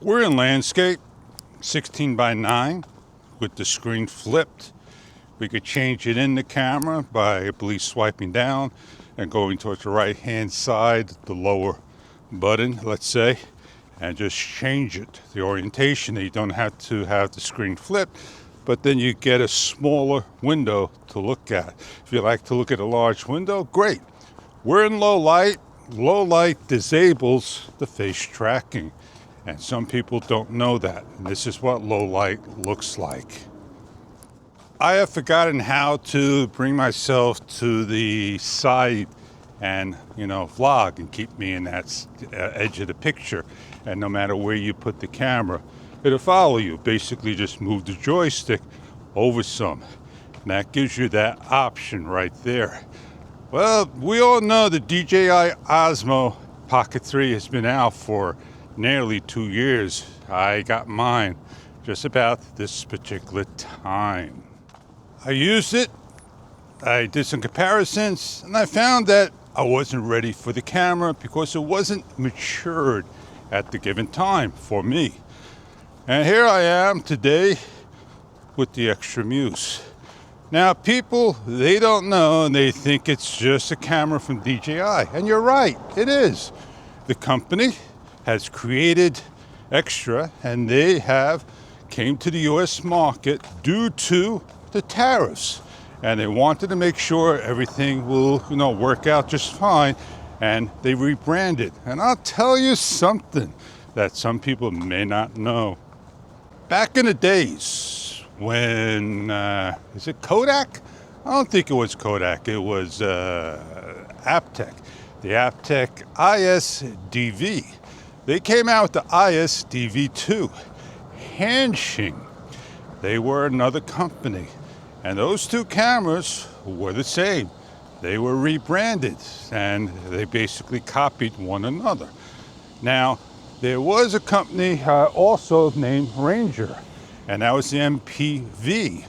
We're in landscape, 16 by 9 with the screen flipped. We could change it in the camera by, I believe, swiping down and going towards the right hand side, the lower button, let's say, and just change it, the orientation. You don't have to have the screen flipped, but then you get a smaller window to look at. If you like to look at a large window, great. We're in low light. Low light disables the face tracking, and some people don't know that. And this is what low light looks like. I have forgotten how to bring myself to the side and, vlog and keep me in that edge of the picture. And no matter where you put the camera, it'll follow you. Basically just move the joystick over some. And that gives you that option right there. Well, we all know the DJI Osmo Pocket 3 has been out for nearly 2 years. I got mine just about this particular time. I used it, I did some comparisons, and I found that I wasn't ready for the camera because it wasn't matured at the given time for me. And here I am today with the extra Muse. Now people, they don't know and they think it's just a camera from DJI. And you're right, it is. The company has created extra and they have came to the US market due to the tariffs. And they wanted to make sure everything will, work out just fine. And they rebranded. And I'll tell you something that some people may not know. Back in the days, when, is it Kodak? I don't think it was Kodak, it was Aptec, the Aptec IS-DV. They came out with the IS-DV2, Hanshin. They were another company, and those two cameras were the same. They were rebranded, and they basically copied one another. Now, there was a company also named Ranger, and that was the MPV.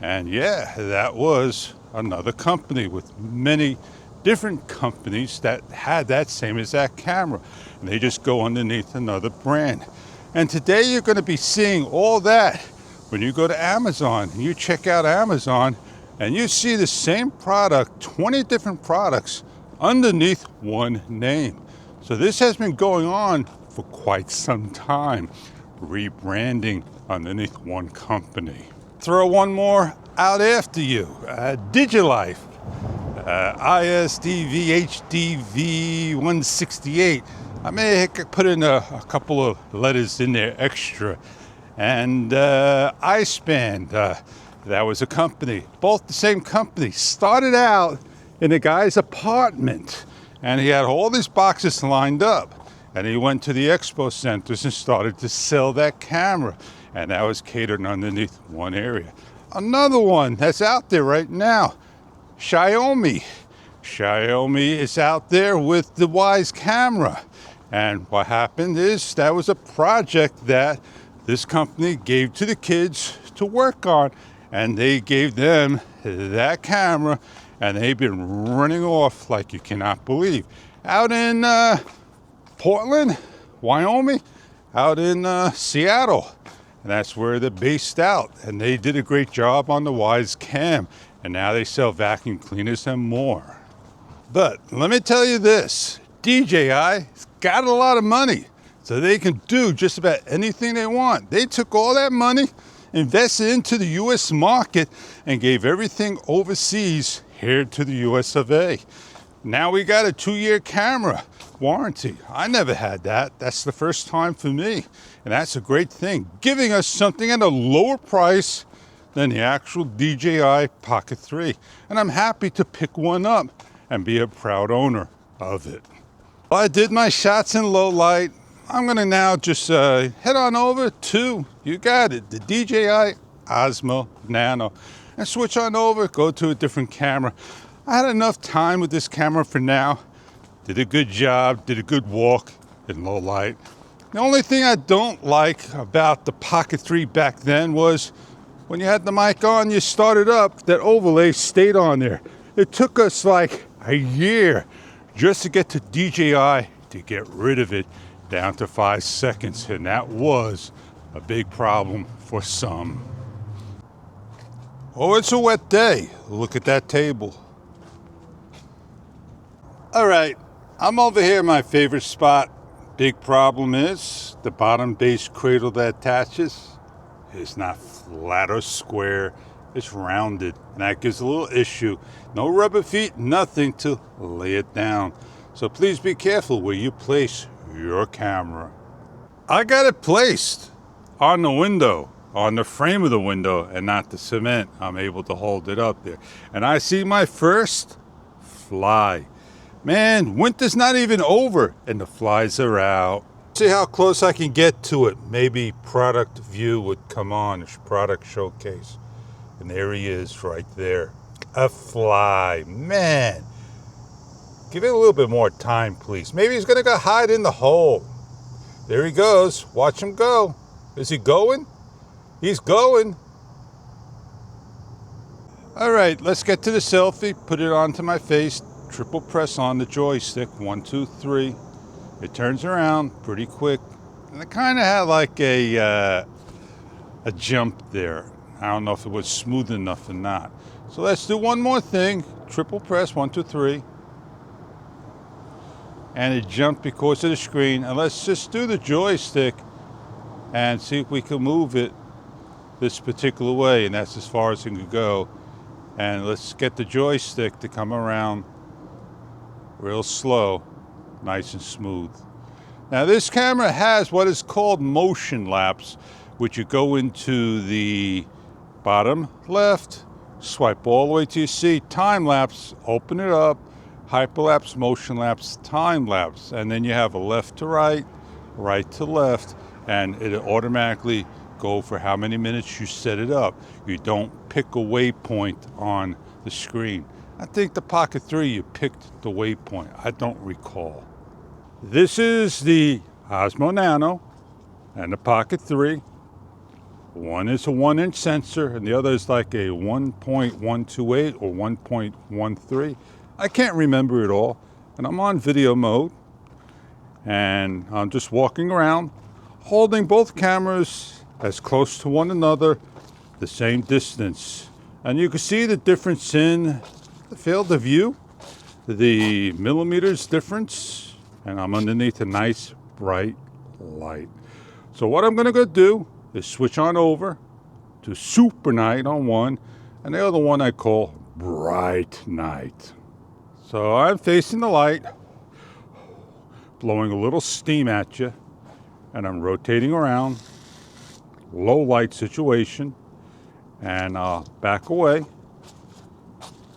And yeah, that was another company with many different companies that had that same exact camera. And they just go underneath another brand. And today you're going to be seeing all that when you go to Amazon and you check out Amazon and you see the same product, 20 different products underneath one name. So this has been going on for quite some time, rebranding underneath one company. Throw one more out after you. Digilife, ISDV HDV 168. I may put in a couple of letters in there extra. And iSpan, that was a company, both the same company. Started out in a guy's apartment, and he had all these boxes lined up. And he went to the expo centers and started to sell that camera. And that was catered underneath one area. Another one that's out there right now, Xiaomi. Xiaomi is out there with the Wise camera. And what happened is that was a project that this company gave to the kids to work on. And they gave them that camera. And they've been running off like you cannot believe. Out in Portland, Wyoming, out in Seattle. And that's where they're based out. And they did a great job on the Wise Cam. And now they sell vacuum cleaners and more. But let me tell you this, DJI's got a lot of money. So they can do just about anything they want. They took all that money, invested into the US market, and gave everything overseas here to the US of A. Now we got a 2-year camera warranty. I never had that. That's the first time for me. And that's a great thing, giving us something at a lower price than the actual DJI Pocket 3. And I'm happy to pick one up and be a proud owner of it. Well, I did my shots in low light. I'm gonna now just head on over to, you got it, the DJI Osmo Nano. And switch on over, go to a different camera. I had enough time with this camera for now. Did a good job, did a good walk in low light. The only thing I don't like about the Pocket 3 back then was when you had the mic on, you started up, that overlay stayed on there. It took us like a year just to get to DJI to get rid of it down to 5 seconds, and that was a big problem for some. Oh, it's a wet day. Look at that table. All right, I'm over here in my favorite spot. Big problem is the bottom base cradle that attaches is not flat or square. It's rounded, and that gives a little issue. No rubber feet, nothing to lay it down. So please be careful where you place your camera. I got it placed on the window, on the frame of the window, and not the cement. I'm able to hold it up there. And I see my first fly. Man, winter's not even over, and the flies are out. See how close I can get to it. Maybe product view would come on, product showcase. And there he is right there. A fly, man. Give it a little bit more time, please. Maybe he's gonna go hide in the hole. There he goes, watch him go. Is he going? He's going. All right, let's get to the selfie. Put it onto my face. Triple press on the joystick. 1, 2, 3. It turns around pretty quick. And it kind of had like a jump there. I don't know if it was smooth enough or not. So let's do one more thing. Triple press, 1, 2, 3. And it jumped because of the screen. And let's just do the joystick and see if we can move it this particular way. And that's as far as it can go. And let's get the joystick to come around real slow, nice and smooth. Now this camera has what is called motion lapse, which you go into the bottom left, swipe all the way till you see time lapse, open it up, hyperlapse, motion lapse, time lapse, and then you have a left to right, right to left, and it automatically go for how many minutes you set it up. You don't pick a waypoint on the screen. I think the Pocket 3 you picked the waypoint. I don't recall. This is the Osmo Nano and the Pocket 3. One is a 1-inch sensor and the other is like a 1.128 or 1.13. I can't remember it all. And I'm on video mode. And I'm just walking around, holding both cameras as close to one another, the same distance. And you can see the difference in the field of view, the millimeters difference, and I'm underneath a nice bright light. So what I'm gonna go do is switch on over to Super Night on one, and the other one I call Bright Night. So I'm facing the light, blowing a little steam at you, and I'm rotating around, low light situation, and I'll back away.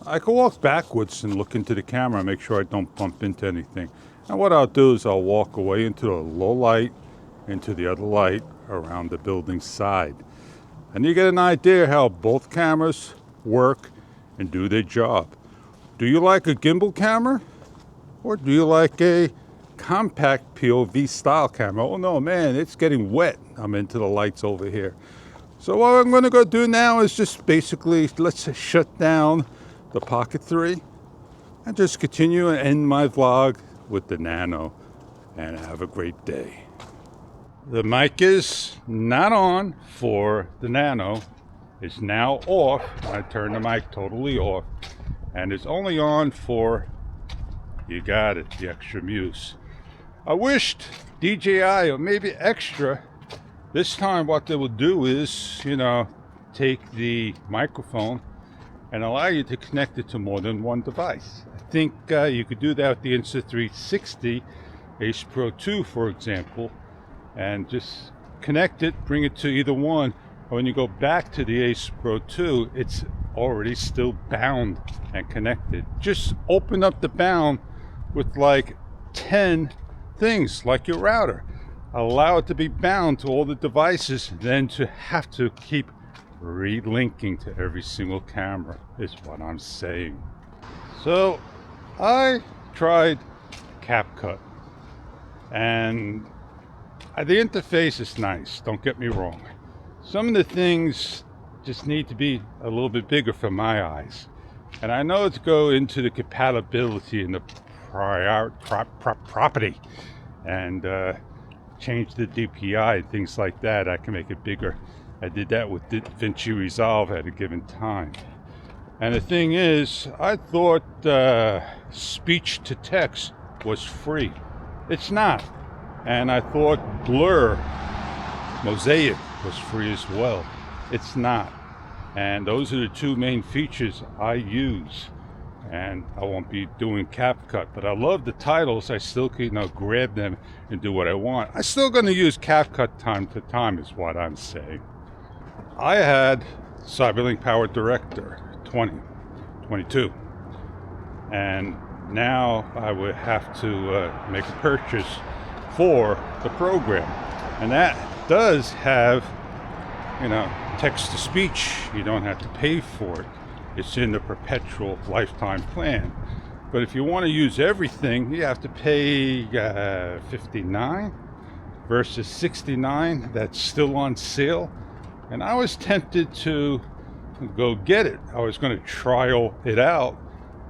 I can walk backwards and look into the camera, make sure I don't bump into anything. And what I'll do is I'll walk away into the low light, into the other light around the building side. And you get an idea how both cameras work and do their job. Do you like a gimbal camera? Or do you like a compact POV style camera? Oh no, man, it's getting wet. I'm into the lights over here. So what I'm gonna go do now is just basically, let's shut down the Pocket 3 and just continue and end my vlog with the Nano, and have a great day. The mic is not on for the Nano. It's now off. I turned the mic totally off, and it's only on for, you got it, the extra muse. I wished DJI or maybe Extra, this time what they will do is, take the microphone and allow you to connect it to more than one device. I think you could do that with the Insta360 Ace Pro 2, for example, and just connect it, bring it to either one. And when you go back to the Ace Pro 2, it's already still bound and connected. Just open up the bound with like 10 things, like your router. Allow it to be bound to all the devices, then to have to keep relinking to every single camera is what I'm saying. So I tried CapCut, and the interface is nice, don't get me wrong. Some of the things just need to be a little bit bigger for my eyes, and I know it's go into the compatibility and the property, and change the DPI, things like that. I can make it bigger. I did that with DaVinci Resolve at a given time. And the thing is, I thought speech to text was free. It's not. And I thought blur, mosaic was free as well. It's not. And those are the two main features I use. And I won't be doing CapCut, but I love the titles. I still can, grab them and do what I want. I'm still going to use CapCut time to time is what I'm saying. I had Cyberlink Power Director 2022, and now I would have to make a purchase for the program, and that does have text to speech. You don't have to pay for it. It's in the perpetual lifetime plan. But if you want to use everything, you have to pay $59 versus $69 that's still on sale. And I was tempted to go get it. I was going to trial it out,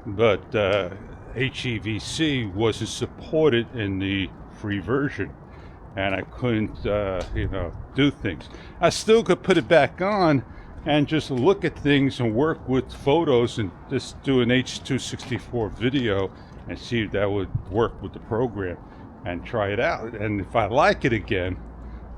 but HEVC wasn't supported in the free version, and I couldn't do things. I still could put it back on and just look at things and work with photos and just do an H.264 video and see if that would work with the program and try it out. And if I like it again,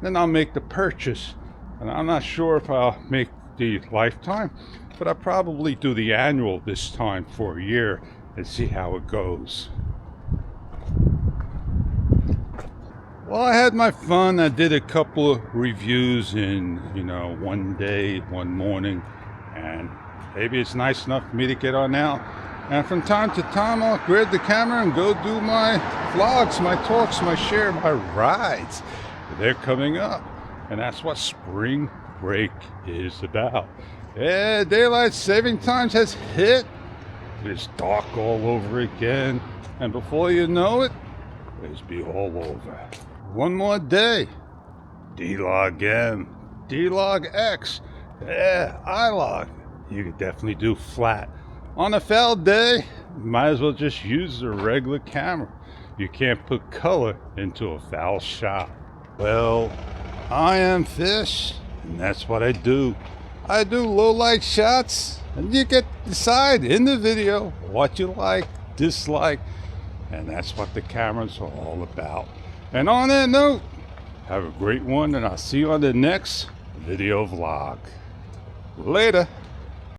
then I'll make the purchase. And I'm not sure if I'll make the lifetime, but I'll probably do the annual this time for a year and see how it goes. Well, I had my fun. I did a couple of reviews in, one day, one morning, and maybe it's nice enough for me to get on now. And from time to time, I'll grab the camera and go do my vlogs, my talks, my share, my rides. They're coming up, and that's what spring break is about. Yeah, daylight saving times has hit. It's dark all over again, and before you know it, it'll be all over. One more day. D-Log M, D-Log X, yeah, I-Log. You could definitely do flat. On a foul day, might as well just use a regular camera. You can't put color into a foul shot. Well, I am Fish, and that's what I do. I do low light shots, and you get to decide in the video what you like, dislike, and that's what the cameras are all about. And on that note, have a great one, and I'll see you on the next video vlog. Later.